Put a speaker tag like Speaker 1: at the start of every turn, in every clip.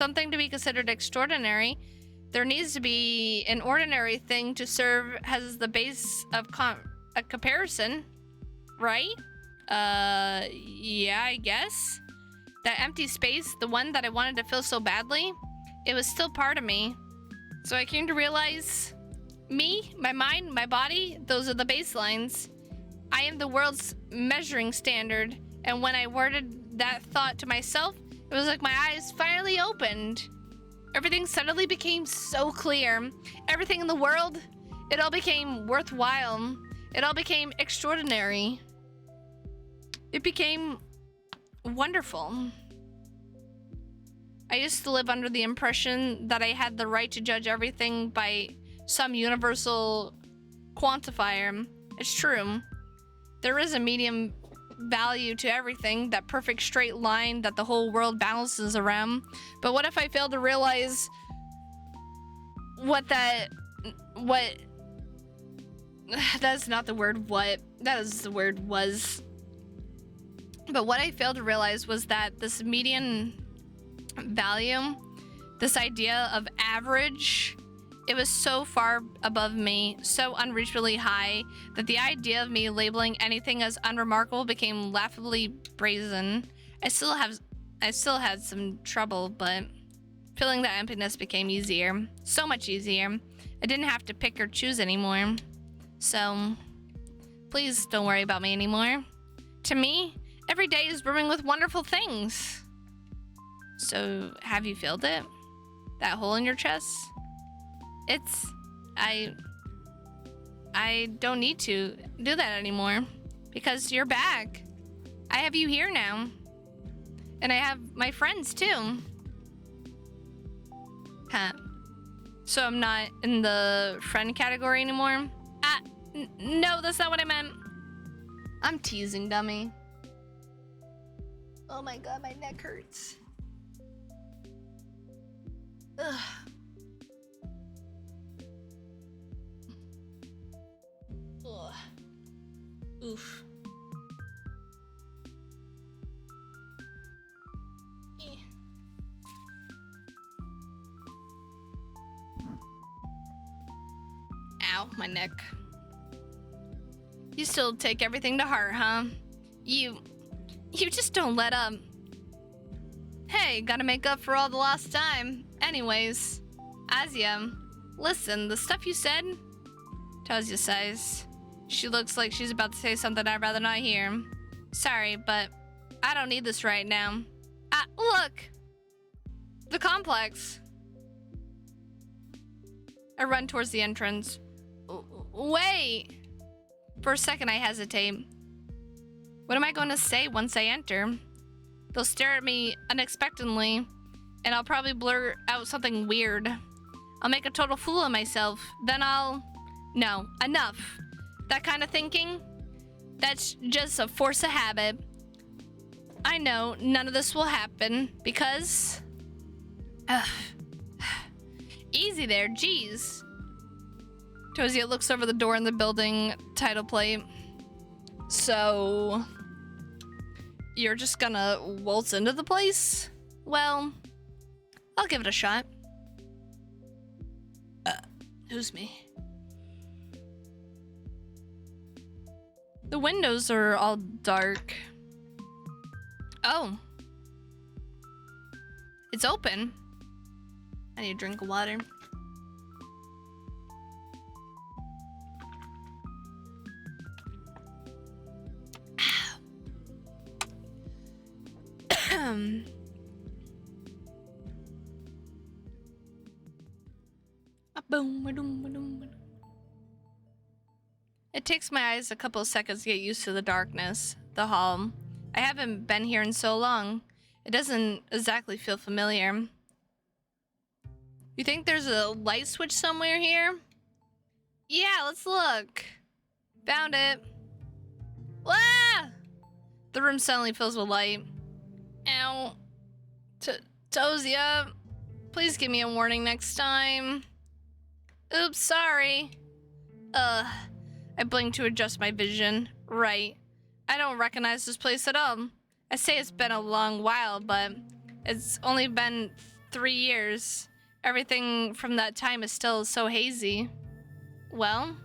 Speaker 1: something to be considered extraordinary, there needs to be an ordinary thing to serve as the base of a comparison, right? Yeah, I guess. That empty space, the one that I wanted to fill so badly, it was still part of me. So I came to realize me, my mind, my body, those are the baselines. I am the world's measuring standard. And when I worded that thought to myself, it was like my eyes finally opened. Everything suddenly became so clear. Everything in the world, it all became worthwhile. It all became extraordinary. It became wonderful. I used to live under the impression that I had the right to judge everything by some universal quantifier. It's true. There is a medium value to everything, that perfect straight line that the whole world balances around. But what if I failed to realize that's not the word what, that is the word was. But what I failed to realize was that this median value, this idea of average, it was so far above me, so unreachably high, that the idea of me labeling anything as unremarkable became laughably brazen. I still had some trouble, but filling that emptiness became easier. So much easier. I didn't have to pick or choose anymore. So, please don't worry about me anymore. To me, every day is brimming with wonderful things. So, have you filled it? That hole in your chest? I don't need to do that anymore because you're back. I have you here now. And I have my friends too. Huh. So I'm not in the friend category anymore? No, that's not what I meant. I'm teasing, dummy. Oh my god, my neck hurts. Ugh. Ugh. Oof. Ow, my neck. You still take everything to heart, huh? You just don't let up. Hey, gotta make up for all the lost time. Anyways, Azia, listen, the stuff you said? Tozia sighs. She looks like she's about to say something I'd rather not hear. Sorry, but I don't need this right now. Look! The complex. I run towards the entrance. Wait! For a second, I hesitate. What am I going to say once I enter? They'll stare at me unexpectedly, and I'll probably blurt out something weird. I'll make a total fool of myself. Then No, enough. That kind of thinking? That's just a force of habit. I know none of this will happen because... Easy there, geez. Tozia looks over the door in the building title plate. So... you're just gonna waltz into the place? Well, I'll give it a shot. Who's me? The windows are all dark. Oh. It's open. I need a drink of water. It takes my eyes a couple of seconds to get used to the darkness, the hall. I haven't been here in so long. It doesn't exactly feel familiar. You think there's a light switch somewhere here? Yeah, let's look. Found it. Ah! The room suddenly fills with light. Ow. Tozia, please give me a warning next time. Oops, sorry. I blink to adjust my vision. Right. I don't recognize this place at all. I say it's been a long while, but it's only been 3 years. Everything from that time is still so hazy. Well,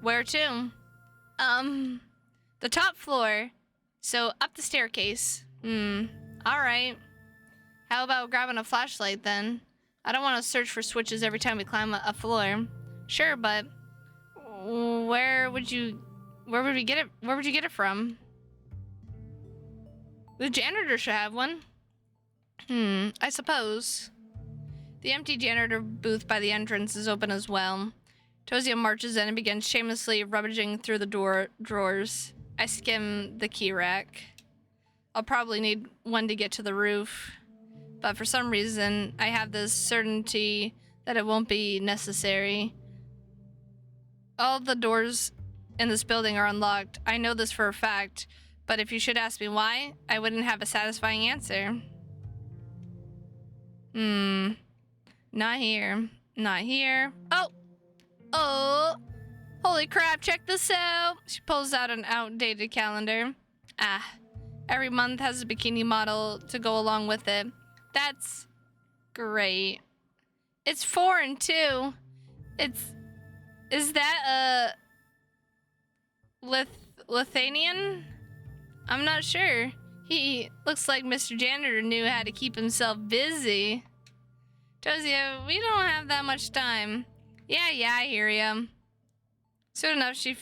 Speaker 1: where to? The top floor. So up the staircase. Alright. How about grabbing a flashlight then? I don't want to search for switches every time we climb a floor. Sure, but where would you get it? Where would you get it from? The janitor should have one. I suppose. The empty janitor booth by the entrance is open as well. Tozia marches in and begins shamelessly rummaging through the drawers. I skim the key rack. I'll probably need one to get to the roof, but for some reason, I have this certainty that it won't be necessary. All the doors in this building are unlocked. I know this for a fact, but if you should ask me why, I wouldn't have a satisfying answer. Not here. Not here. Oh! Holy crap, check this out! She pulls out an outdated calendar. Every month has a bikini model to go along with it. That's great. It's foreign, too. Is that a Lithuanian? I'm not sure. He looks like Mr. Janitor knew how to keep himself busy. Tozia, we don't have that much time. Yeah, I hear ya. Soon enough, she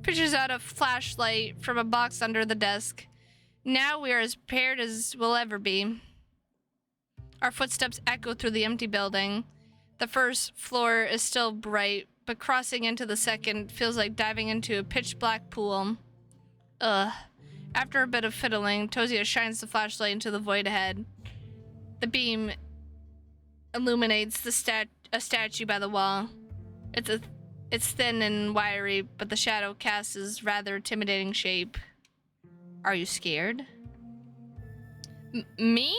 Speaker 1: fishes out a flashlight from a box under the desk. Now we are as prepared as we'll ever be. Our footsteps echo through the empty building. The first floor is still bright, but crossing into the second feels like diving into a pitch-black pool. After a bit of fiddling, Tozia shines the flashlight into the void ahead. The beam illuminates a statue by the wall. It's thin and wiry, but the shadow casts is rather intimidating shape. Are you scared? Me?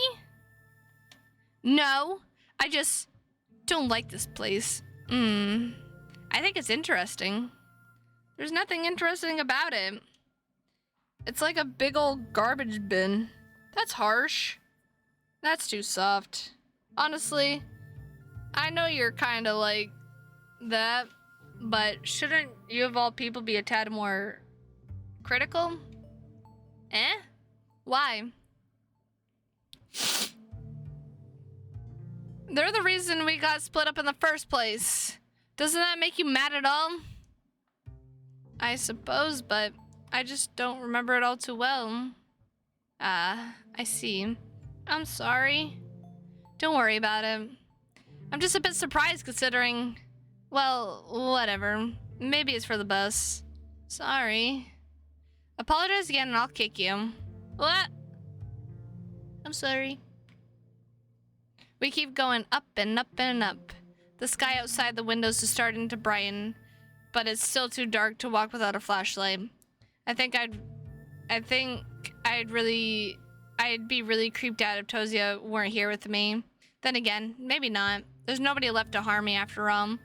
Speaker 1: No, I just don't like this place. I think it's interesting. There's nothing interesting about it. It's like a big old garbage bin. That's harsh. That's too soft. Honestly, I know you're kind of like that, but shouldn't you of all people be a tad more critical? Why? They're the reason we got split up in the first place. Doesn't that make you mad at all? I suppose, but I just don't remember it all too well. I see. I'm sorry. Don't worry about it. I'm just a bit surprised considering... Well, whatever. Maybe it's for the best. Sorry. Apologize again and I'll kick you. What? I'm sorry. We keep going up and up and up. The sky outside the windows is starting to brighten, but it's still too dark to walk without a flashlight. I'd be really creeped out if Tozia weren't here with me. Then again, maybe not. There's nobody left to harm me after all.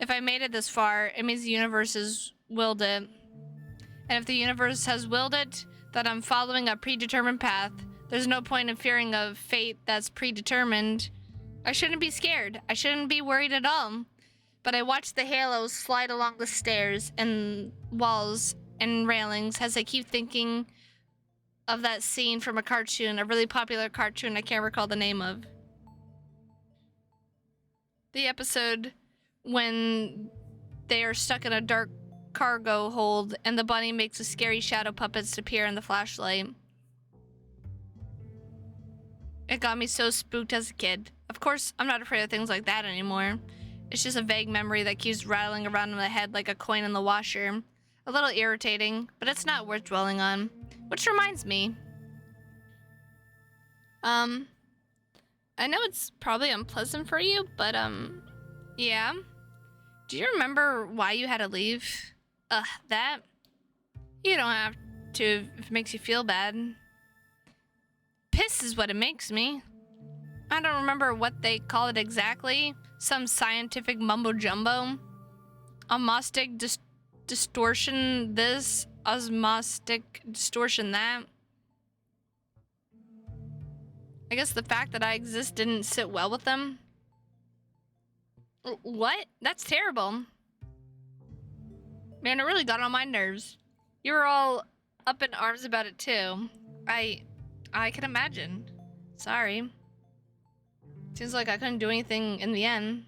Speaker 1: If I made it this far, it means the universe has willed it. And if the universe has willed it, then I'm following a predetermined path. There's no point in fearing a fate that's predetermined. I shouldn't be scared. I shouldn't be worried at all. But I watch the halos slide along the stairs and walls and railings as I keep thinking of that scene from a cartoon, a really popular cartoon I can't recall the name of. The episode when they are stuck in a dark cargo hold and the bunny makes the scary shadow puppets appear in the flashlight. It got me so spooked as a kid. Of course, I'm not afraid of things like that anymore. It's just a vague memory that keeps rattling around in my head like a coin in the washer. A little irritating, but it's not worth dwelling on. Which reminds me. I know it's probably unpleasant for you, but, yeah. Do you remember why you had to leave? That? You don't have to if it makes you feel bad. Piss is what it makes me. I don't remember what they call it exactly. Some scientific mumbo-jumbo. Osmotic distortion this, osmotic distortion that. I guess the fact that I exist didn't sit well with them. What? That's terrible. Man, it really got on my nerves. You were all up in arms about it too. I can imagine. Sorry. Seems like I couldn't do anything in the end.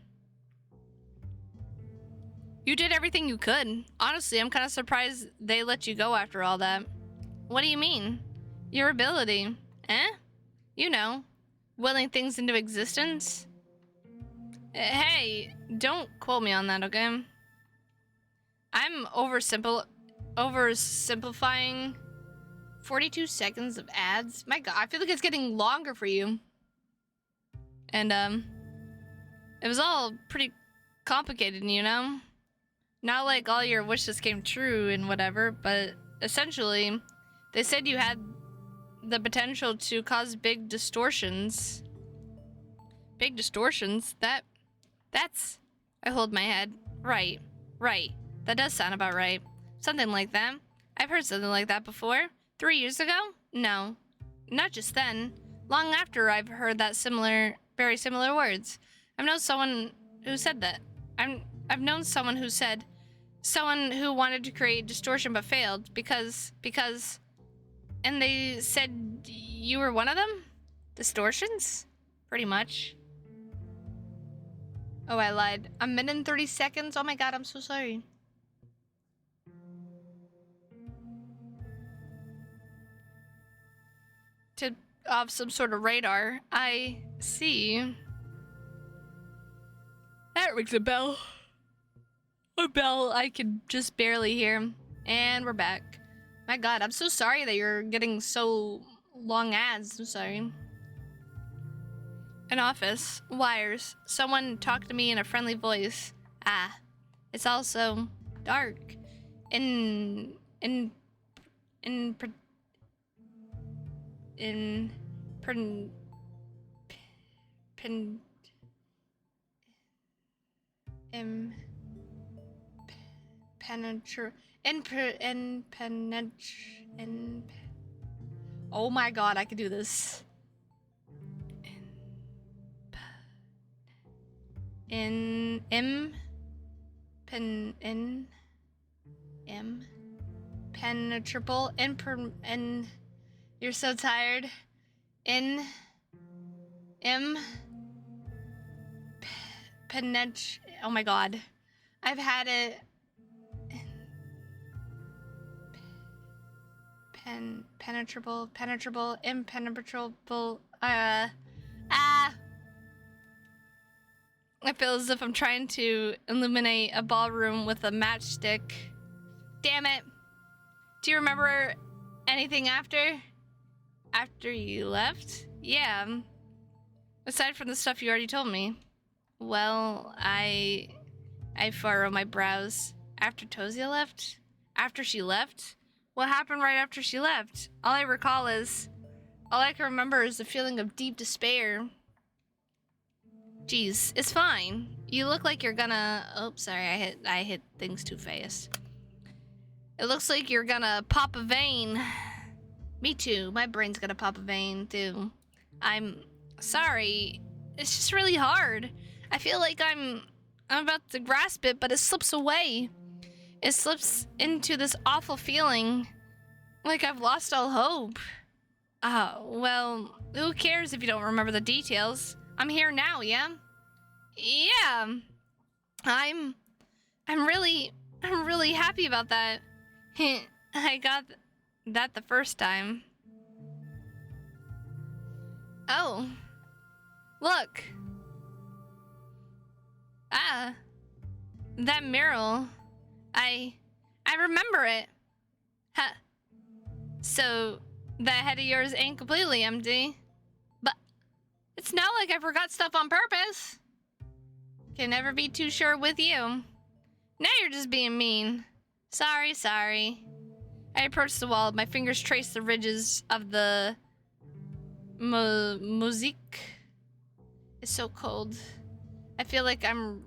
Speaker 1: You did everything you could. Honestly, I'm kind of surprised they let you go after all that. What do you mean? Your ability. Eh? You know, willing things into existence. Hey, don't quote me on that, okay? I'm oversimplifying 42 seconds of ads. My God, I feel like it's getting longer for you. And, it was all pretty complicated, you know? Not like all your wishes came true and whatever, but essentially, they said you had the potential to cause big distortions. Big distortions? That's... I hold my head. Right. That does sound about right. Something like that. I've heard something like that before. 3 years ago? No. Not just then. Long after I've heard that very similar words. I've known someone who said that. I've known someone who said, someone who wanted to create distortion but failed because, and they said you were one of them? Distortions? Pretty much. Oh, I lied. A minute and 30 seconds? Oh my God, I'm so sorry. To off some sort of radar. I see. That rings a bell. A bell I could just barely hear. And we're back. My God, I'm so sorry that you're getting so long ads. I'm sorry. An office. Wires. Someone talked to me in a friendly voice. Ah. It's also dark. Oh my God, I could do this. Impenetrable, you're so tired. Oh my God. I've had it. Impenetrable. I feel as if I'm trying to illuminate a ballroom with a matchstick. Damn it. Do you remember anything after you left? Yeah. Aside from the stuff you already told me. Well, I furrow my brows. After Tosia left? After she left? What happened right after she left? All I can remember is the feeling of deep despair. Jeez, it's fine. You look like you're gonna... Oh, sorry, I hit things too fast. It looks like you're gonna pop a vein. Me too. My brain's gonna pop a vein too. I'm sorry. It's just really hard. I feel like I'm about to grasp it, but it slips away. It slips into this awful feeling. Like I've lost all hope. Well, who cares if you don't remember the details? I'm here now, yeah? Yeah. I'm really happy about that. I got that the first time. Oh. Look. Ah. That mural. I remember it. Huh. So, that head of yours ain't completely empty. But it's not like I forgot stuff on purpose. Can never be too sure with you. Now you're just being mean. Sorry. I approached the wall. My fingers traced the ridges of the mosaic. It's so cold. I feel like I'm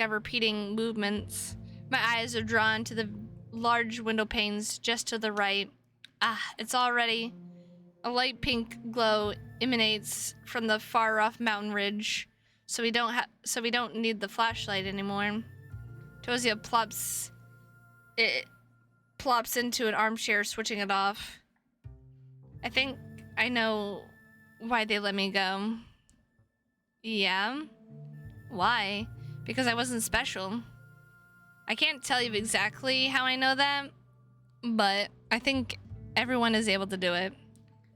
Speaker 1: repeating movements. My eyes are drawn to the large window panes just to the right. Ah, it's already A light pink glow emanates from the far-off mountain ridge, so we don't need the flashlight anymore. Tosia plops into an armchair, switching it off. I think I know why they let me go. Yeah? Why? Because I wasn't special. I can't tell you exactly how I know that, but I think everyone is able to do it.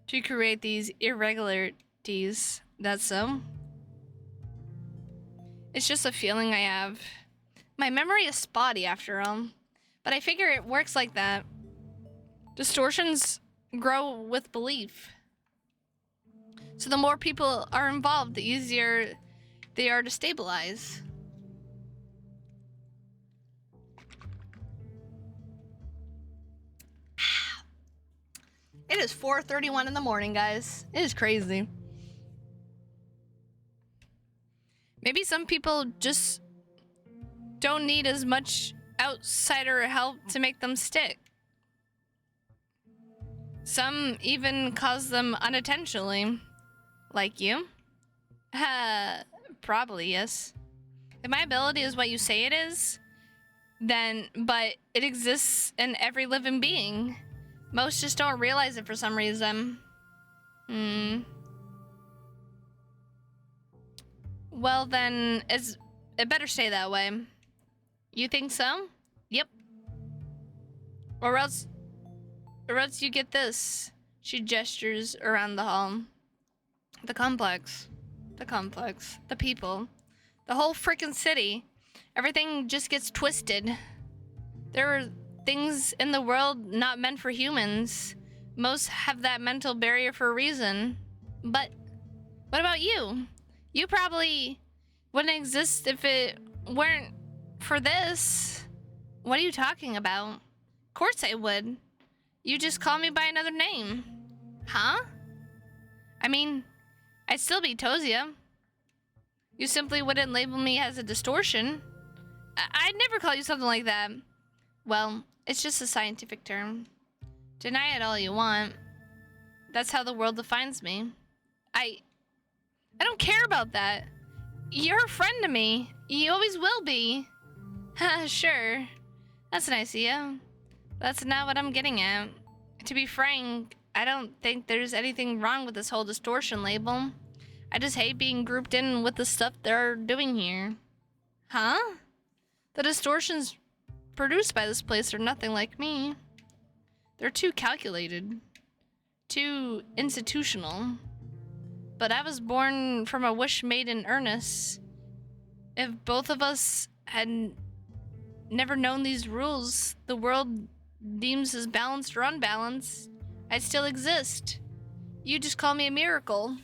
Speaker 1: To create these irregularities. That's so. It's just a feeling I have. My memory is spotty after all, but I figure it works like that. Distortions grow with belief. So the more people are involved, the easier they are to stabilize. It is 4:31 in the morning, guys. It is crazy. Maybe some people just don't need as much outsider help to make them stick. Some even cause them unintentionally. Like you? Probably, yes. If my ability is what you say it is, then, but it exists in every living being. Most just don't realize it for some reason. Well then, it better stay that way. You think so? Yep. Or else you get this. She gestures around the hall. The complex. The people. The whole freaking city. Everything just gets twisted. There are things in the world not meant for humans. Most have that mental barrier for a reason. But what about you? You probably wouldn't exist if it weren't for this. What are you talking about? Of course I would. You just call me by another name. Huh? I mean, I'd still be Tosia. You simply wouldn't label me as a distortion. I'd never call you something like that. Well, it's just a scientific term. Deny it all you want. That's how the world defines me. I don't care about that. You're a friend to me. You always will be. Sure. That's nice of you. That's not what I'm getting at. To be frank, I don't think there's anything wrong with this whole distortion label. I just hate being grouped in with the stuff they're doing here. Huh? The distortions produced by this place are nothing like me. They're too calculated. Too institutional. But I was born from a wish made in earnest. If both of us had never known these rules the world deems as balanced or unbalanced, I'd still exist. You just call me a miracle.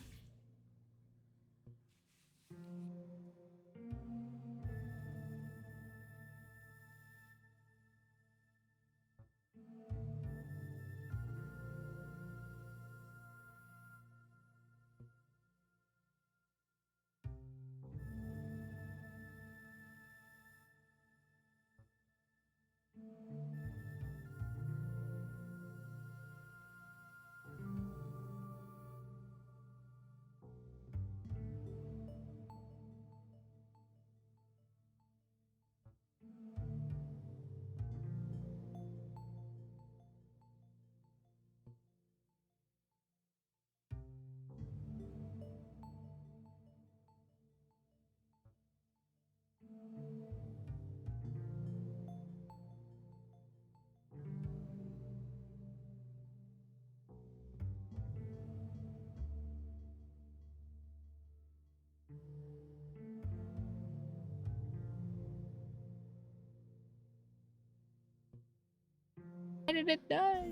Speaker 1: Why did it die?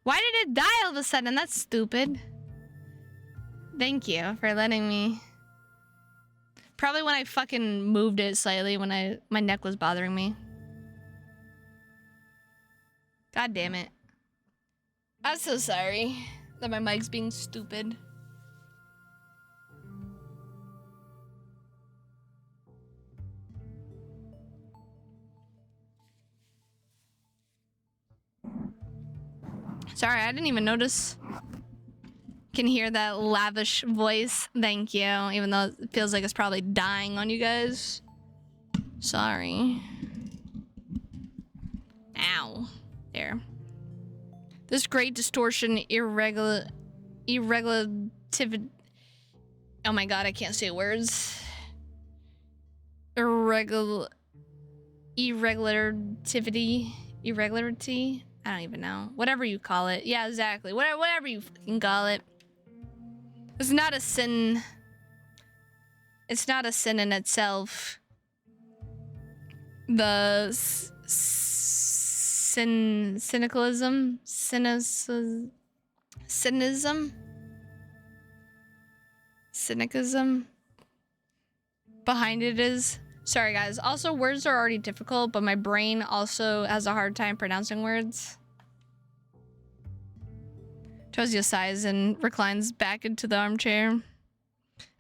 Speaker 1: Why did it die all of a sudden? That's stupid. Thank you for letting me. Probably when I fucking moved it slightly when my neck was bothering me. God damn it. I'm so sorry that my mic's being stupid. Sorry, I didn't even notice. Can hear that lavish voice. Thank you. Even though it feels like it's probably dying on you guys. Sorry. Ow. There. This great distortion, irregulativity. Oh my god, I can't say words. Irregularity. I don't even know. Whatever you call it. Yeah, exactly. Whatever you fucking call it. It's not a sin. It's not a sin in itself. The cynicism behind it is. Sorry guys, also words are already difficult, but my brain also has a hard time pronouncing words. Tozia sighs and reclines back into the armchair.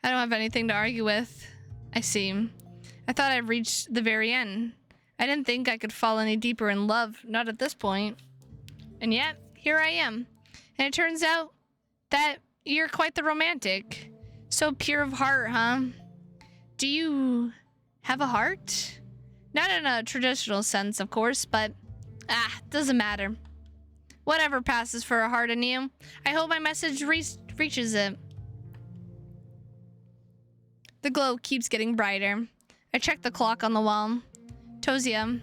Speaker 1: I don't have anything to argue with. I see. I thought I'd reached the very end. I didn't think I could fall any deeper in love, not at this point. And yet, here I am. And it turns out that you're quite the romantic. So pure of heart, huh? Do you have a heart? Not in a traditional sense, of course, but doesn't matter. Whatever passes for a heart in you. I hope my message reaches it. The glow keeps getting brighter. I check the clock on the wall. Tozia,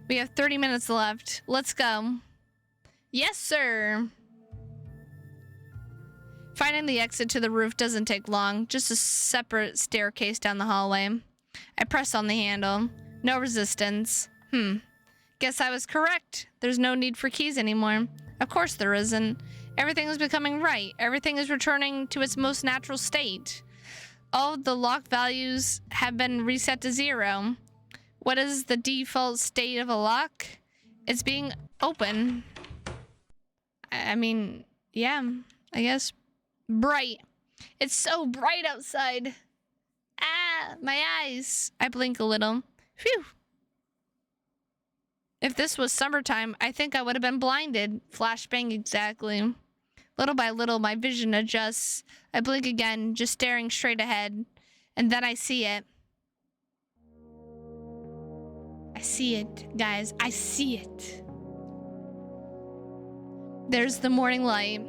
Speaker 1: we have 30 minutes left. Let's go. Yes, sir. Finding the exit to the roof doesn't take long. Just a separate staircase down the hallway. I press on the handle. No resistance. Guess I was correct. There's no need for keys anymore. Of course there isn't. Everything is becoming right. Everything is returning to its most natural state. All the lock values have been reset to 0. What is the default state of a lock? It's being open. I mean, yeah, I guess. Bright. It's so bright outside. Ah, my eyes. I blink a little. Phew. If this was summertime, I think I would have been blinded. Flashbang exactly. Little by little, my vision adjusts. I blink again, just staring straight ahead. And then I see it. I see it, guys. I see it. There's the morning light.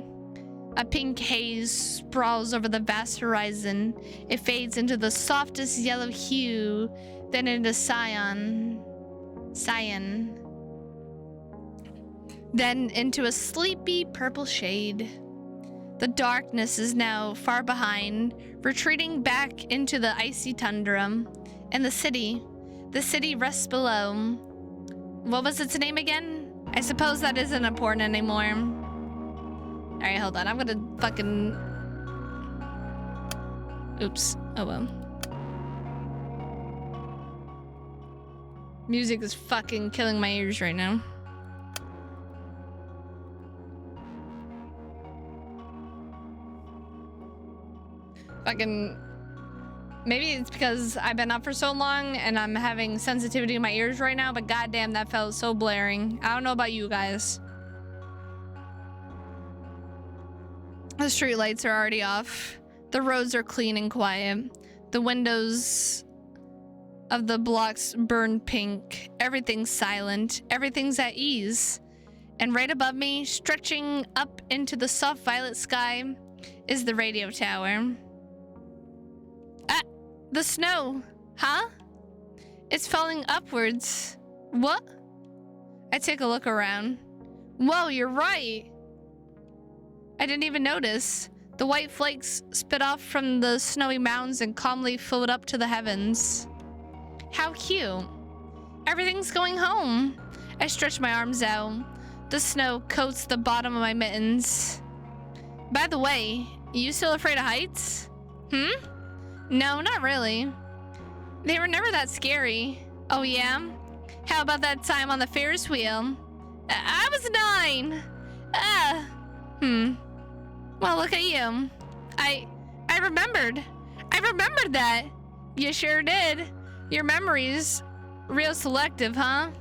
Speaker 1: A pink haze sprawls over the vast horizon. It fades into the softest yellow hue, then into cyan. Then into a sleepy purple shade. The darkness is now far behind, retreating back into the icy tundra. And the city rests below. What was its name again? I suppose that isn't important anymore. Alright, hold on. I'm gonna fucking... Oops. Oh well. Music is fucking killing my ears right now. Fucking... Maybe it's because I've been up for so long and I'm having sensitivity in my ears right now, but goddamn, that felt so blaring. I don't know about you guys. The streetlights are already off. The roads are clean and quiet. The windows of the blocks burn pink. Everything's silent. Everything's at ease. And right above me, stretching up into the soft violet sky, is the radio tower. The snow. Huh? It's falling upwards. What? I take a look around. Whoa, you're right. I didn't even notice. The white flakes spit off from the snowy mounds and calmly float up to the heavens. How cute. Everything's going home. I stretch my arms out. The snow coats the bottom of my mittens. By the way, you still afraid of heights? No, not really. They were never that scary. Oh yeah? How about that time on the Ferris wheel? I was 9. Well, look at you. I remembered. I remembered that. You sure did. Your memory's real selective, huh?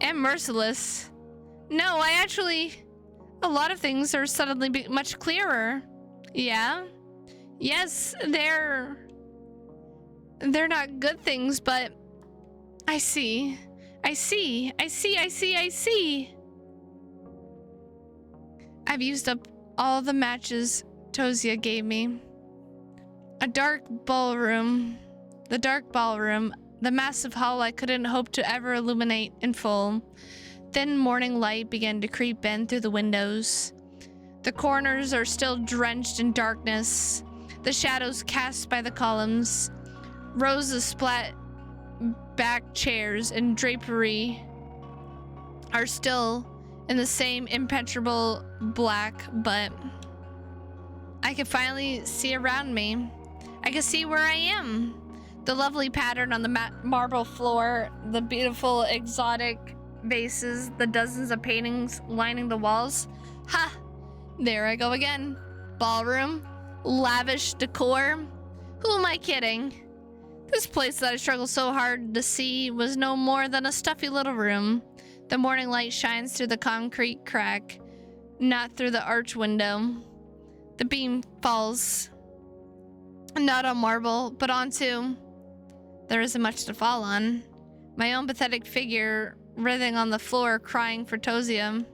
Speaker 1: And merciless. No, I actually... A lot of things are suddenly much clearer. Yeah? Yes, they're not good things, but I see. I see. I've used up all the matches Tosia gave me. A dark ballroom. The dark ballroom. The massive hall I couldn't hope to ever illuminate in full. Thin morning light began to creep in through the windows. The corners are still drenched in darkness. The shadows cast by the columns. Rows of splat back chairs and drapery are still in the same impenetrable black, but I can finally see around me. I can see where I am. The lovely pattern on the marble floor, the beautiful exotic vases, the dozens of paintings lining the walls. Ha! There I go again. Ballroom, lavish decor. Who am I kidding? This place that I struggled so hard to see was no more than a stuffy little room. The morning light shines through the concrete crack, not through the arch window. The beam falls, not on marble, but onto... There isn't much to fall on. My own pathetic figure writhing on the floor, crying for Tosia.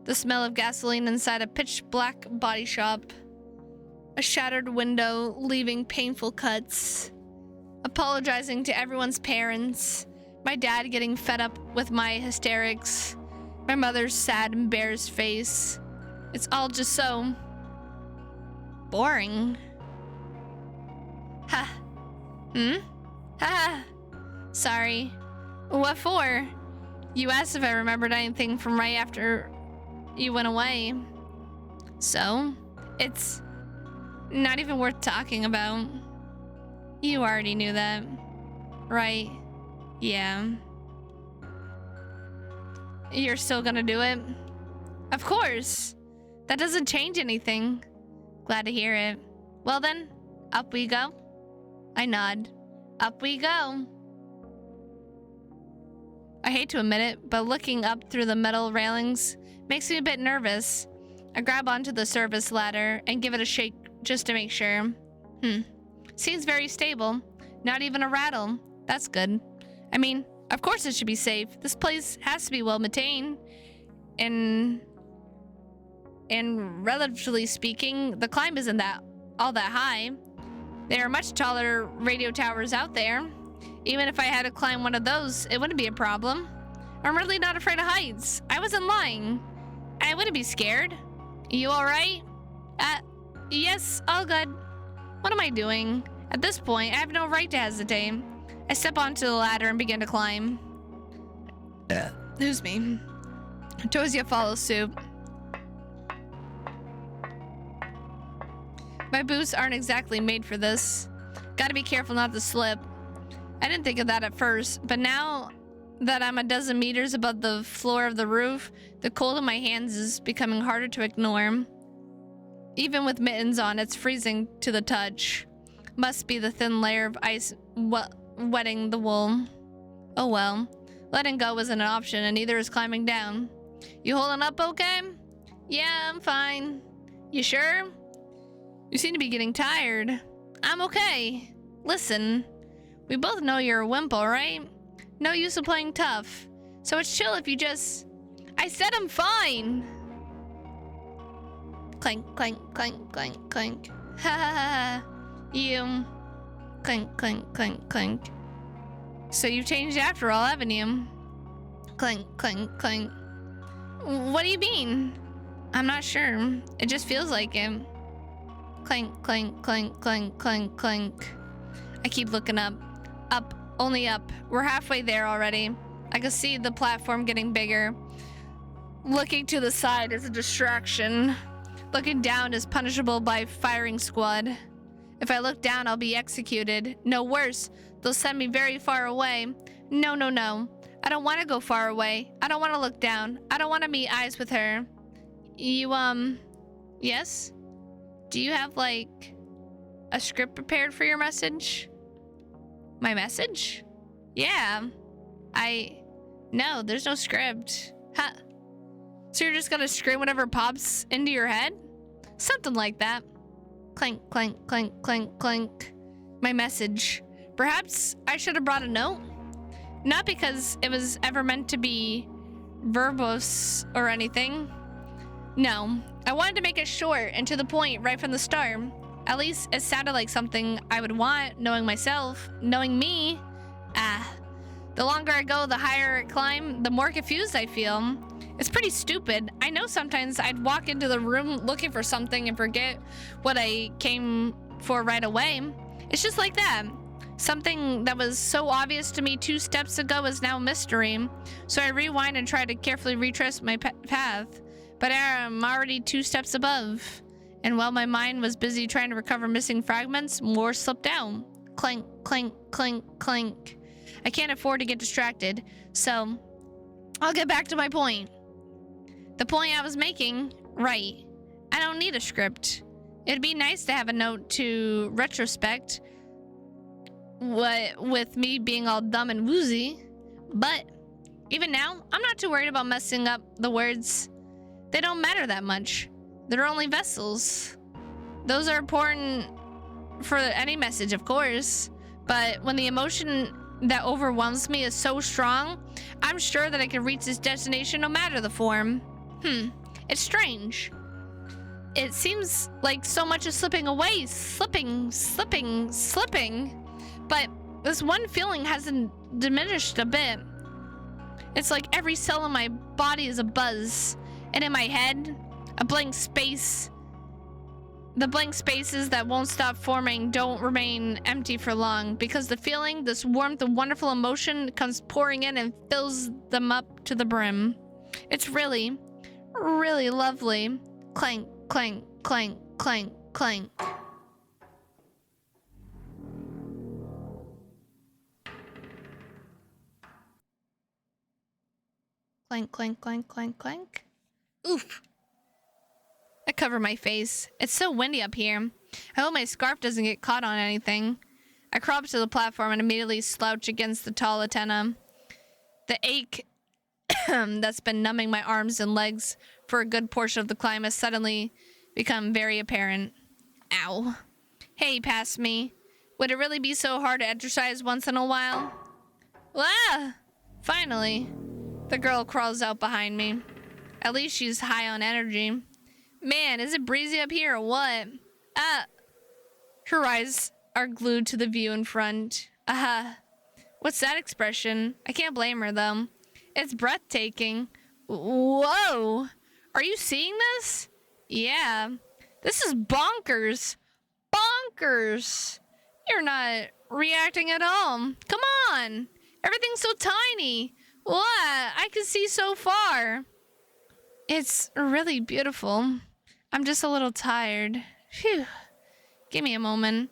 Speaker 1: The smell of gasoline inside a pitch-black body shop. A shattered window, leaving painful cuts. Apologizing to everyone's parents. My dad getting fed up with my hysterics. My mother's sad, embarrassed face. It's all just so... boring. Ha. Ha. Sorry. What for? You asked if I remembered anything from right after you went away. So, it's not even worth talking about. You already knew that, right? Yeah. You're still gonna do it? Of course. That doesn't change anything. Glad to hear it. Well then, up we go. I nod. Up we go. I hate to admit it, but looking up through the metal railings makes me a bit nervous. I grab onto the service ladder and give it a shake just to make sure. Seems very stable. Not even a rattle. That's good. I mean, of course it should be safe. This place has to be well maintained. And relatively speaking, the climb isn't all that high. There are much taller radio towers out there. Even if I had to climb one of those, it wouldn't be a problem. I'm really not afraid of heights. I wasn't lying. I wouldn't be scared. You alright? Yes, all good. What am I doing? At this point, I have no right to hesitate. I step onto the ladder and begin to climb. Excuse me. Tosia follows suit. My boots aren't exactly made for this. Gotta be careful not to slip. I didn't think of that at first, but now that I'm a dozen meters above the floor of the roof, the cold in my hands is becoming harder to ignore. Even with mittens on, it's freezing to the touch. Must be the thin layer of ice wetting the wool. Oh well. Letting go isn't an option, and neither is climbing down. You holding up okay? Yeah, I'm fine. You sure? You seem to be getting tired. I'm okay. Listen, we both know you're a wimple, right? No use of playing tough. So it's chill if you just... I said I'm fine! Clank, clank, clank, clank, clank. Ha ha ha. You... Clank, clank, clank, clank. So you've changed after all, haven't you? Clank, clank, clank. What do you mean? I'm not sure. It just feels like it. Clank, clank, clank, clank, clank, clank. I keep looking up. Up, only up. We're halfway there already. I can see the platform getting bigger. Looking to the side is a distraction. Looking down is punishable by firing squad. If I look down, I'll be executed. No, worse. They'll send me very far away. No, no, no. I don't want to go far away. I don't want to look down. I don't want to meet eyes with her. You, yes? Do you have, like, a script prepared for your message? My message? Yeah. No, there's no script. Huh. So you're just gonna scream whatever pops into your head? Something like that. Clink, clink, clink, clink, clink. My message. Perhaps I should have brought a note? Not because it was ever meant to be verbose or anything. No, I wanted to make it short and to the point right from the start. At least it sounded like something I would want, knowing myself, knowing me. The longer I go, the higher I climb, the more confused I feel. It's pretty stupid. I know sometimes I'd walk into the room looking for something and forget what I came for right away. It's just like that. Something that was so obvious to me 2 steps ago is now a mystery. So I rewind and try to carefully retrace my path. But I'm already 2 steps above. And while my mind was busy trying to recover missing fragments, more slipped out. Clink, clink, clink, clink. I can't afford to get distracted, so I'll get back to my point. The point I was making, right. I don't need a script. It'd be nice to have a note to retrospect what with me being all dumb and woozy, but even now, I'm not too worried about messing up the words. They don't matter that much. They're only vessels. Those are important for any message, of course, but when the emotion that overwhelms me is so strong, I'm sure that I can reach this destination no matter the form. It's strange. It seems like so much is slipping away, slipping, but this one feeling hasn't diminished a bit. It's like every cell in my body is a buzz, and in my head, a blank space. The blank spaces that won't stop forming don't remain empty for long, because the feeling, this warmth and wonderful emotion, comes pouring in and fills them up to the brim. It's really, really lovely. Clank, clank, clank, clank, clank. Clank, clank, clank, clank, clank. Oof. I cover my face. It's so windy up here. I hope my scarf doesn't get caught on anything. I crawl up to the platform and immediately slouch against the tall antenna. The ache that's been numbing my arms and legs for a good portion of the climb has suddenly become very apparent. Ow. Hey, past me. Would it really be so hard to exercise once in a while? Ah! Finally. The girl crawls out behind me. At least she's high on energy. Man, is it breezy up here or what? Her eyes are glued to the view in front. What's that expression? I can't blame her, though. It's breathtaking. Whoa! Are you seeing this? Yeah. This is bonkers. Bonkers! You're not reacting at all. Come on! Everything's so tiny. What? I can see so far. It's really beautiful. I'm just a little tired. Phew. Give me a moment.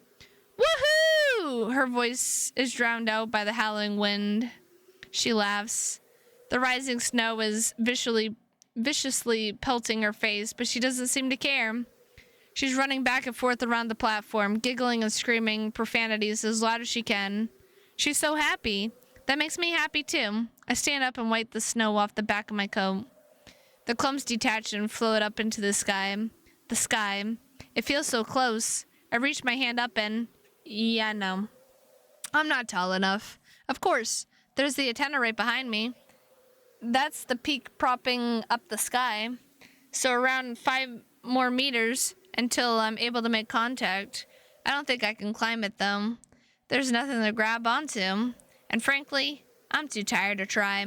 Speaker 1: Woohoo! Her voice is drowned out by the howling wind. She laughs. The rising snow is viciously pelting her face, but she doesn't seem to care. She's running back and forth around the platform, giggling and screaming profanities as loud as she can. She's so happy. That makes me happy too. I stand up and wipe the snow off the back of my coat. The clumps detach and float up into the sky. The sky. It feels so close. I reach my hand up and... Yeah, no. I'm not tall enough. Of course, there's the antenna right behind me. That's the peak propping up the sky. So around 5 more meters until I'm able to make contact. I don't think I can climb it, though. There's nothing to grab onto. And frankly, I'm too tired to try.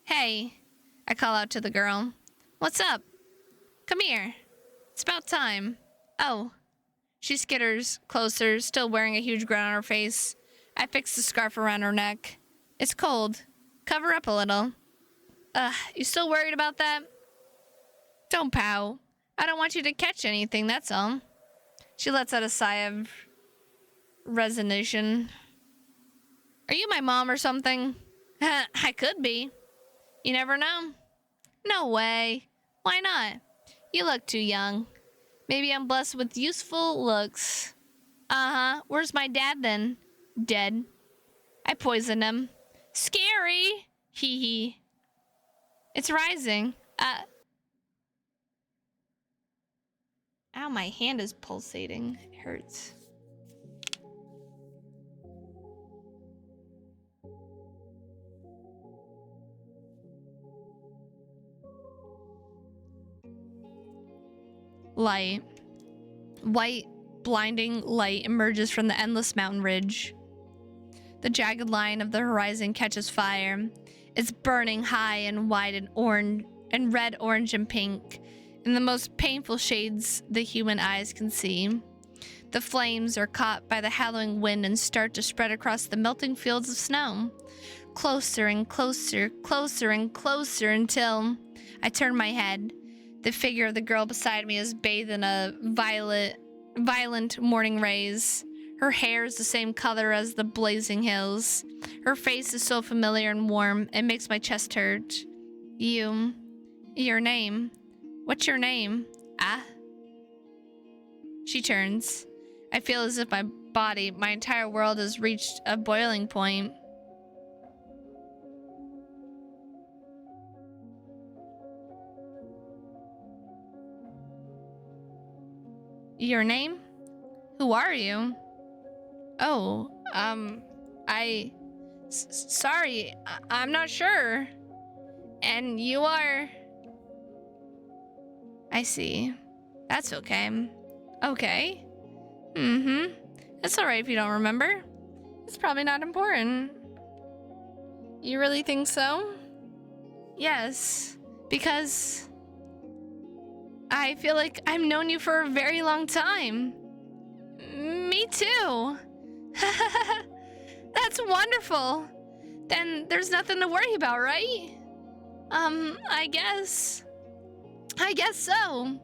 Speaker 1: Hey, I call out to the girl. What's up? Come here. It's about time. Oh. She skitters closer, still wearing a huge grin on her face. I fix the scarf around her neck. It's cold. Cover up a little. You still worried about that? Don't pout. I don't want you to catch anything, that's all. She lets out a sigh of resignation. Are you my mom or something? I could be. You never know. No way. Why not? You look too young. Maybe I'm blessed with useful looks. Where's my dad then? Dead. I poisoned him. Scary! Hee hee. It's rising. Ow, my hand is pulsating. It hurts. Light. White, blinding light emerges from the endless mountain ridge. The jagged line of the horizon catches fire. It's burning high and wide and orange and red, orange, and pink, in the most painful shades the human eyes can see. The flames are caught by the howling wind and start to spread across the melting fields of snow. Closer and closer, closer and closer until I turn my head. The figure of the girl beside me is bathed in a violent morning rays. Her hair is the same color as the blazing hills. Her face is so familiar and warm, it makes my chest hurt. Your name. What's your name? Ah? She turns. I feel as if my body, my entire world has reached a boiling point. Your name? Who are you? Oh, sorry, I'm not sure. And you are... I see. That's okay. Okay. It's alright if you don't remember. It's probably not important. You really think so? Yes, because I feel like I've known you for a very long time. Me too. That's wonderful. Then there's nothing to worry about, right? I guess so.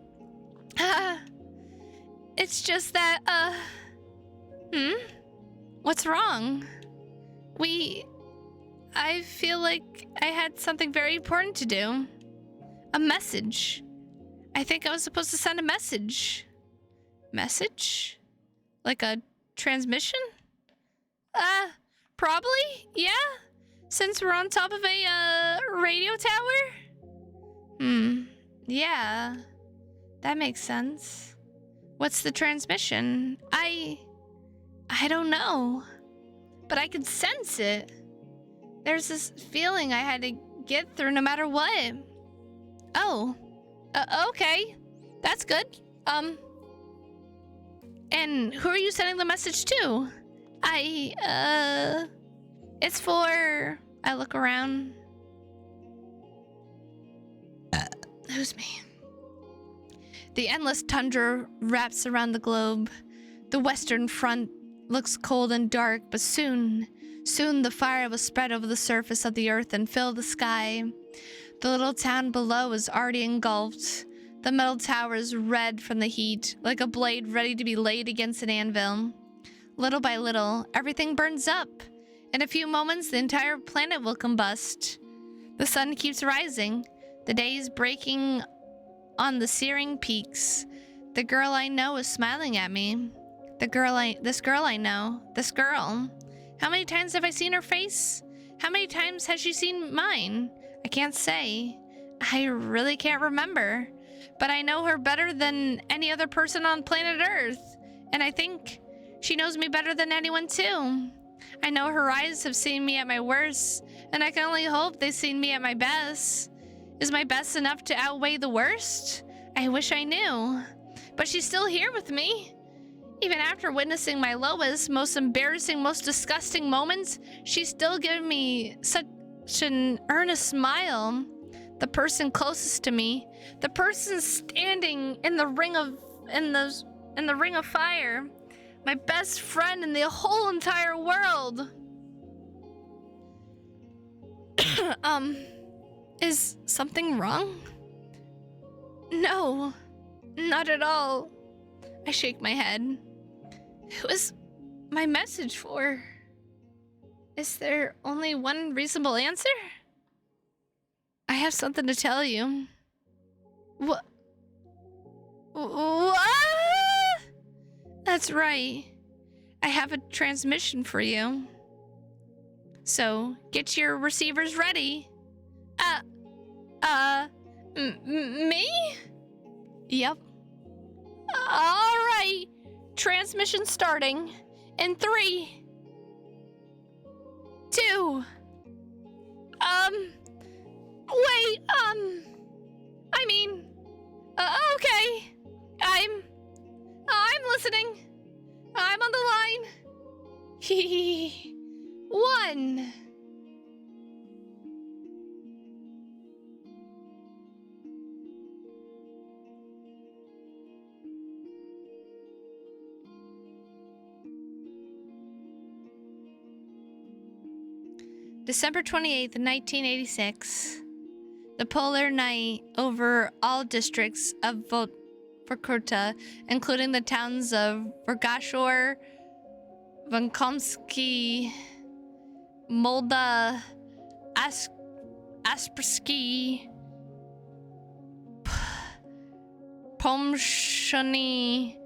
Speaker 1: It's just that, What's wrong? I feel like I had something very important to do. A message. I think I was supposed to send a message. Message? Like a transmission? Probably, yeah. Since we're on top of a, radio tower? Yeah. That makes sense. What's the transmission? I don't know. But I could sense it. There's this feeling I had to get through no matter what. Oh. Okay. That's good. And who are you sending the message to? It's for... I look around. Who's me? The endless tundra wraps around the globe. The western front looks cold and dark, but soon the fire will spread over the surface of the earth and fill the sky. The little town below is already engulfed. The metal tower is red from the heat, like a blade ready to be laid against an anvil. Little by little, everything burns up. In a few moments, the entire planet will combust. The sun keeps rising. The day is breaking on the searing peaks. The girl I know is smiling at me. This girl I know. This girl. How many times have I seen her face? How many times has she seen mine? I can't say. I really can't remember. But I know her better than any other person on planet Earth. And I think she knows me better than anyone too. I know her eyes have seen me at my worst, and I can only hope they've seen me at my best. Is my best enough to outweigh the worst? I wish I knew. But she's still here with me. Even after witnessing my lowest, most embarrassing, most disgusting moments, she's still giving me such an earnest smile. The person closest to me, the person standing in the ring of fire, my best friend in the whole entire world. Is something wrong? No, not at all. I shake my head. Who is my message for? Is there only one reasonable answer? I have something to tell you. What? That's right. I have a transmission for you. So, get your receivers ready. Me? Yep. All right. Transmission starting in 3, 2. Wait. I mean, okay. I'm listening. I'm on the line. 1. December 28th, 1986. The polar night over all districts of Vokurta, including the towns of Vergashor, Vankomsky, Molda, Aspersky, Pomshany,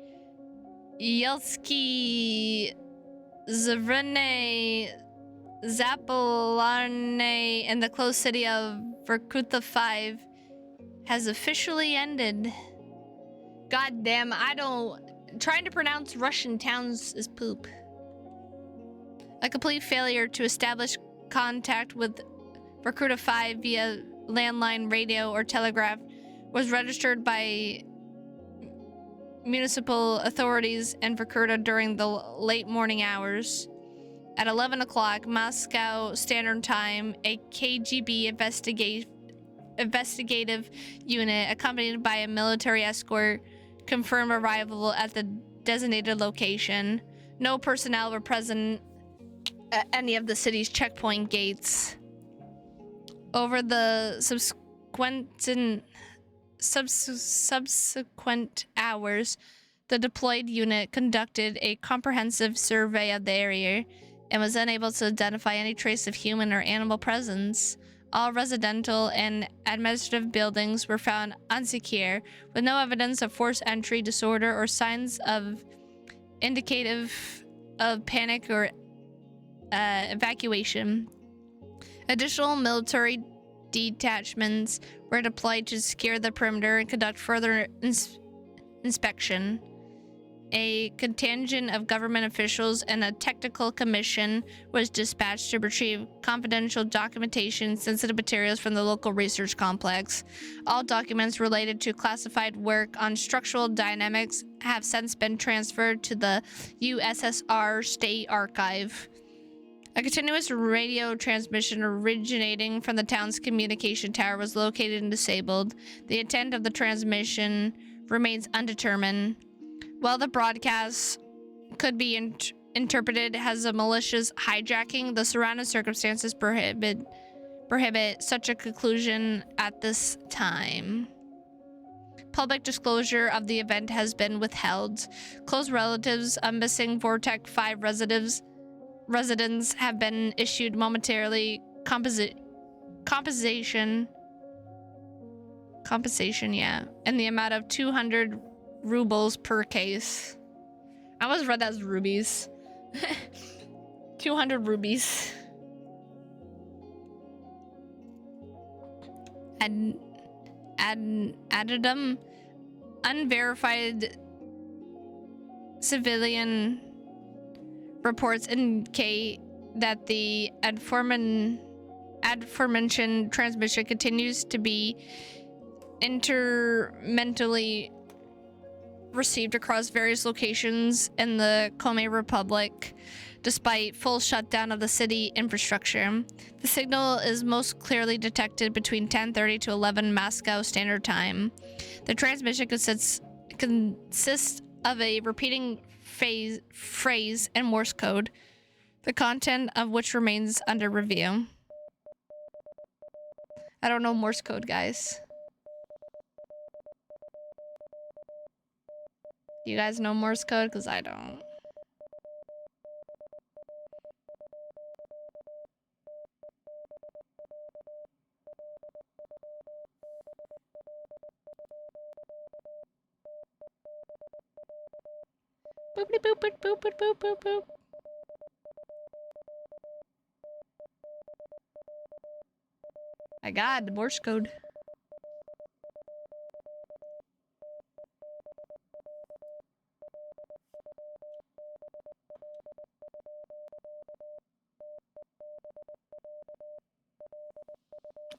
Speaker 1: Yelsky, Zavrene, Zapolane, and the closed city of Verkutha 5 has officially ended. God damn, trying to pronounce Russian towns is poop. A complete failure to establish contact with Verkutha 5 via landline, radio, or telegraph was registered by municipal authorities in Verkutha during the late morning hours. At 11 o'clock Moscow Standard Time, a KGB investigative unit accompanied by a military escort confirmed arrival at the designated location. No personnel were present at any of the city's checkpoint gates. Over the subsequent hours, the deployed unit conducted a comprehensive survey of the area and was unable to identify any trace of human or animal presence. All residential and administrative buildings were found unsecure, with no evidence of forced entry, disorder, or signs of indicative of panic or evacuation. Additional military detachments were deployed to secure the perimeter and conduct further inspection. A contingent of government officials and a technical commission was dispatched to retrieve confidential documentation and sensitive materials from the local research complex. All documents related to classified work on structural dynamics have since been transferred to the USSR State Archive. A continuous radio transmission originating from the town's communication tower was located and disabled. The intent of the transmission remains undetermined. While the broadcast could be interpreted as a malicious hijacking, the surrounding circumstances prohibit such a conclusion at this time. Public disclosure of the event has been withheld. Close relatives of missing Vortex 5 residents have been issued momentarily compensation, in the amount of 200 rubles per case. I always read that as rubies. 200 rubies. And addendum, unverified civilian reports indicate that the aforementioned transmission continues to be intermittently received across various locations in the Komi Republic, despite full shutdown of the city infrastructure. The signal is most clearly detected between 10:30 to 11 Moscow Standard Time. The transmission consists of a repeating phrase in Morse code, the content of which remains under review. I don't know Morse code, guys. You guys know Morse code? Because I don't. Boopity boop boop boop boop boop boop boop. My God, the Morse code.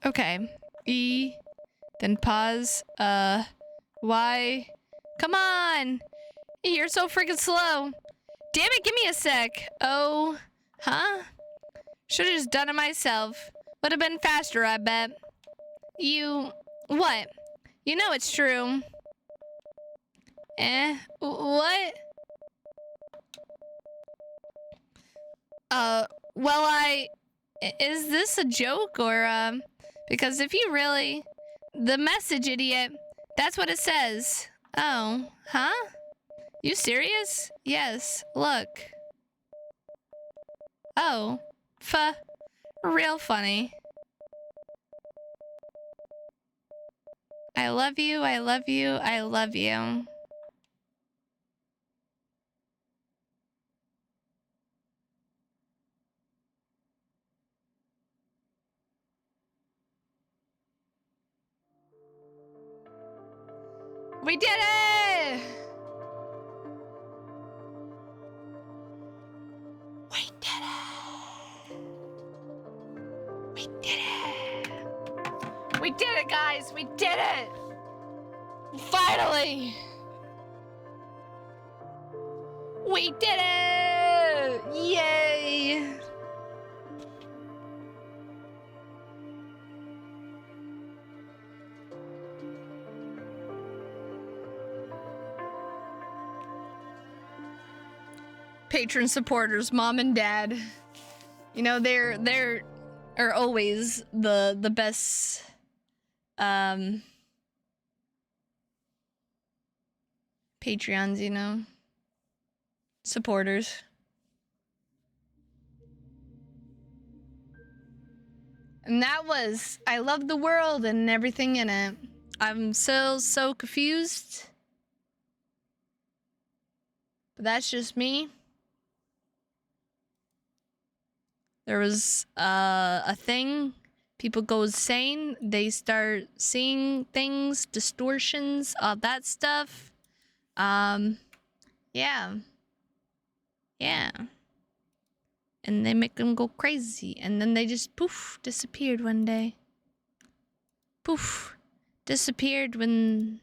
Speaker 1: Okay. E, then pause. Y. Come on! You're so freaking slow. Damn it, give me a sec. Oh, huh? Should've just done it myself. Would've been faster, I bet. You... What? You know it's true. What? Well, is this a joke, or, because if you really... The message, idiot. That's what it says. Oh, huh? You serious? Yes, look. Oh, real funny. I love you, I love you, I love you. We did it! We did it! We did it! We did it, guys! We did it! Finally! We did it! Yay! Patron supporters, mom and dad. You know, they're are always the best Patreons, you know. Supporters. And that was I Love the World and everything in it. I'm so confused. But that's just me. There was a thing. People go insane. They start seeing things, distortions, all that stuff. Yeah. Yeah. And they make them go crazy. And then they just poof, disappeared one day. Poof. Disappeared when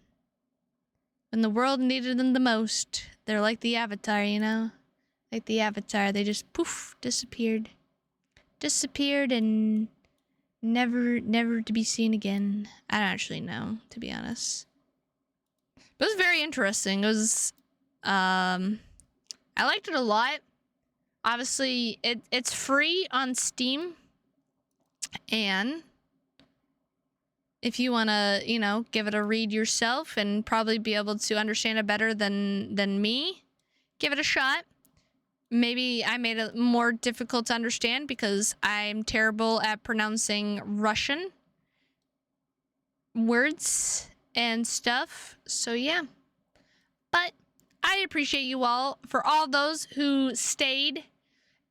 Speaker 1: the world needed them the most. They're like the Avatar, you know? Like the Avatar. They just poof, disappeared. Disappeared and never to be seen again. I don't actually know, to be honest. But it was very interesting. It was, I liked it a lot. Obviously, it's free on Steam. And if you want to, you know, give it a read yourself and probably be able to understand it better than me, give it a shot. Maybe I made it more difficult to understand because I'm terrible at pronouncing Russian words and stuff. So yeah. But I appreciate you all for all those who stayed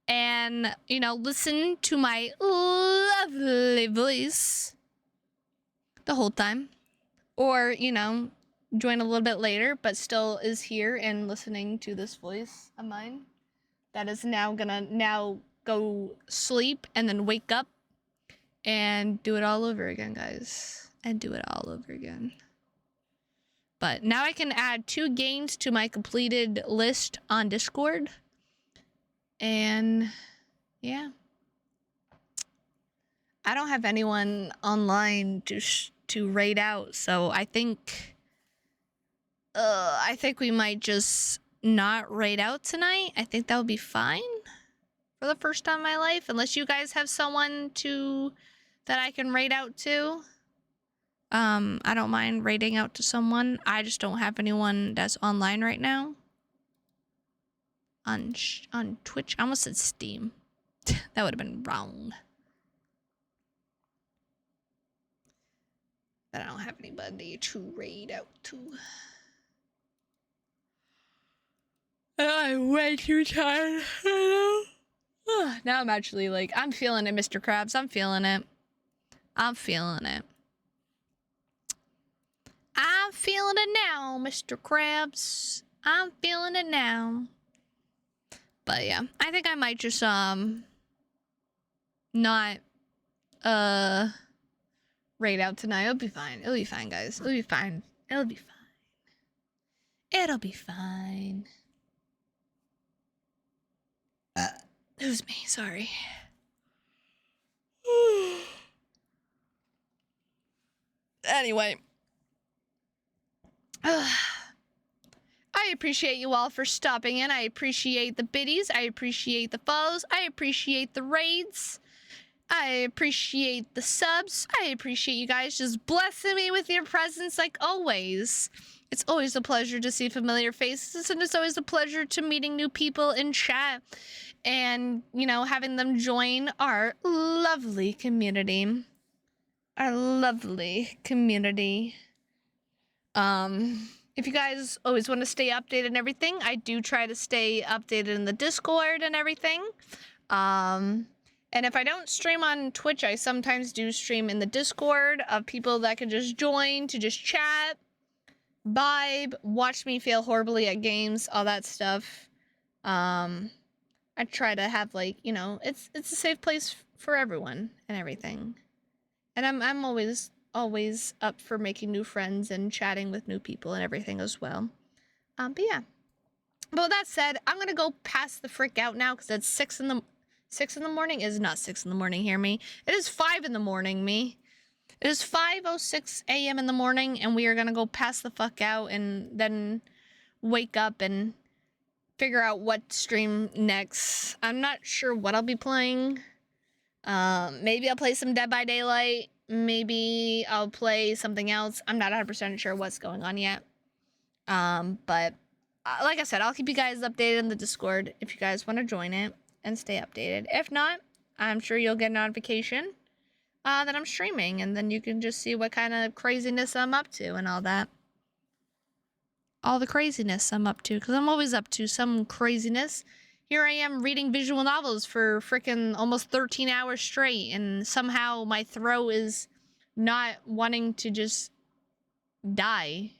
Speaker 1: and, you know, listened to my lovely voice the whole time. Or, you know, join a little bit later, but still is here and listening to this voice of mine. That is now gonna go sleep and then wake up and do it all over again, guys. And do it all over again. But now I can add 2 games to my completed list on Discord. And yeah. I don't have anyone online to raid out, so I think we might just not raid out tonight. I think that would be fine for the first time in my life, unless you guys have someone that I can raid out to. I don't mind raiding out to someone. I just don't have anyone that's online right now. On Twitch. I almost said Steam. That would have been wrong. But I don't have anybody to raid out to. I'm way too tired. Now I'm actually like, I'm feeling it, Mr. Krabs. I'm feeling it. I'm feeling it. I'm feeling it now, Mr. Krabs. I'm feeling it now. But yeah, I think I might just, not, raid out tonight. It'll be fine. It'll be fine, guys. It'll be fine. It'll be fine. It'll be fine. It was me. Sorry. Anyway. I appreciate you all for stopping in. I appreciate the biddies. I appreciate the follows. I appreciate the raids. I appreciate the subs. I appreciate you guys just blessing me with your presence like always. It's always a pleasure to see familiar faces, and it's always a pleasure to meeting new people in chat and, you know, having them join our lovely community. Our lovely community. If you guys always want to stay updated and everything, I do try to stay updated in the Discord and everything. And if I don't stream on Twitch, I sometimes do stream in the Discord of people that can just join to just chat, vibe, watch me fail horribly at games, all that stuff. I try to have, like, you know, it's a safe place for everyone and everything. And I'm always up for making new friends and chatting with new people and everything as well. But yeah. But with that said, I'm gonna go pass the frick out now because it's 6 in the morning. It is not 6 in the morning, hear me. It is 5 in the morning, me. It is 5:06 a.m. in the morning, and we are gonna go pass the fuck out and then wake up and figure out what stream next. I'm not sure what I'll be playing. Maybe I'll play some Dead by Daylight. Maybe I'll play something else. I'm not 100% sure what's going on yet. But like I said, I'll keep you guys updated in the Discord if you guys want to join it and stay updated. If not, I'm sure you'll get a notification that I'm streaming, and then you can just see what kind of craziness I'm up to and all that. All the craziness I'm up to, because I'm always up to some craziness. Here I am reading visual novels for frickin' almost 13 hours straight, and somehow my throat is not wanting to just die.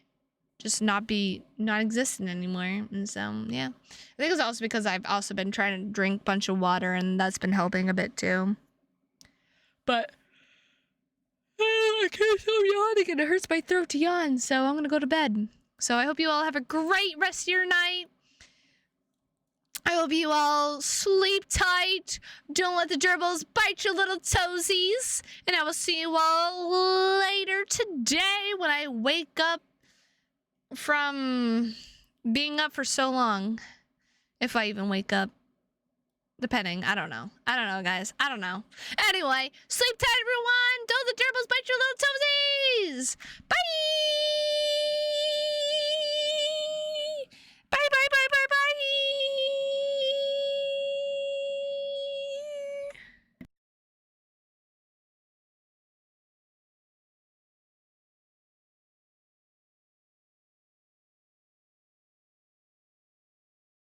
Speaker 1: Just not existent anymore. And so, yeah. I think it's also because I've also been trying to drink a bunch of water, and that's been helping a bit too. But I can't stop yawning, and it hurts my throat to yawn, so I'm gonna go to bed. So I hope you all have a great rest of your night. I hope you all sleep tight. Don't let the gerbils bite your little toesies. And I will see you all later today when I wake up from being up for so long. If I even wake up. Depending. I don't know. I don't know, guys. I don't know. Anyway, sleep tight, everyone.